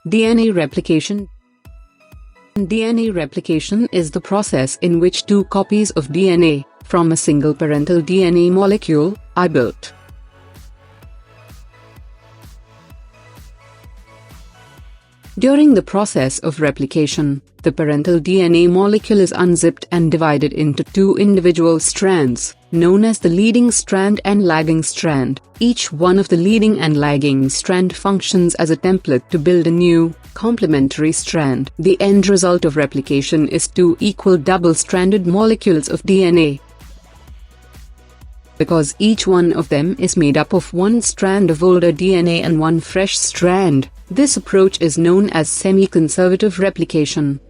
DNA replication. DNA replication is the process in which two copies of DNA from a single parental DNA molecule are built. During the process of replication, the parental DNA molecule is unzipped and divided into two individual strands, known as the leading strand and lagging strand. Each one of the leading and lagging strand functions as a template to build a new, complementary strand. The end result of replication is two equal double-stranded molecules of DNA. Because each one of them is made up of one strand of older DNA and one fresh strand, this approach is known as semi-conservative replication.